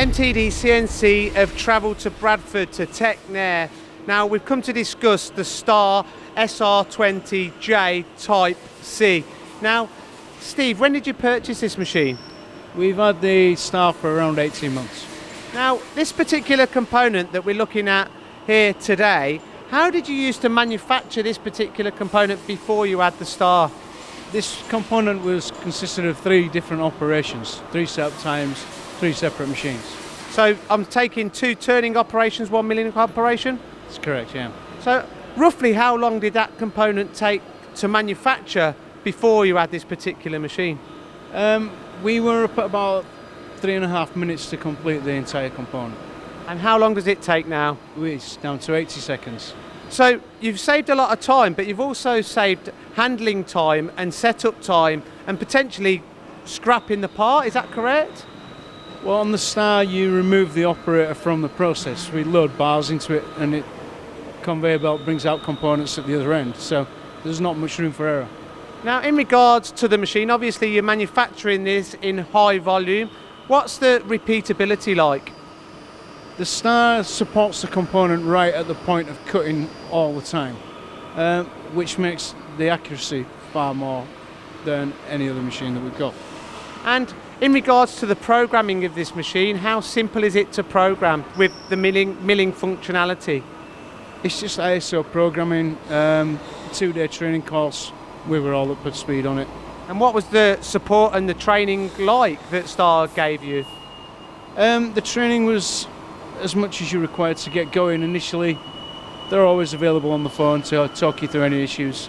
MTDCNC have travelled to Bradford to Tecnair. Now we've come to discuss the Star SR20J Type C. Now, Steve, when did you purchase this machine? We've had the Star for around 18 months. Now, this particular component that we're looking at here today, how did you use to manufacture this particular component before you had the Star? This component consisted of 3 different operations, 3 setup times, 3 separate machines. So I'm taking 2 turning operations, 1 milling operation? That's correct, yeah. So roughly how long did that component take to manufacture before you had this particular machine? We were up at about 3.5 minutes to complete the entire component. And how long does it take now? It's down to 80 seconds. So you've saved a lot of time, but you've also saved handling time and setup time and potentially scrapping the part, is that correct? Well, on the Star you remove the operator from the process. We load bars into it and it conveyor belt brings out components at the other end, so there's not much room for error. Now, in regards to the machine, obviously you're manufacturing this in high volume. What's the repeatability like? The Star supports the component right at the point of cutting all the time, which makes the accuracy far more than any other machine that we've got. And in regards to the programming of this machine, how simple is it to program with the milling functionality? It's just ISO programming, 2-day training course. We were all up to speed on it. And what was the support and the training like that Star gave you? The training was as much as you required to get going initially. They're always available on the phone to talk you through any issues.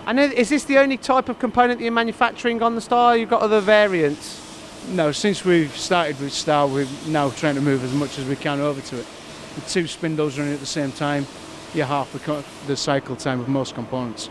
And is this the only type of component that you're manufacturing on the Star? You've got other variants? No, since we've started with Star, we're now trying to move as much as we can over to it. With 2 spindles running at the same time, you're half the cycle time of most components.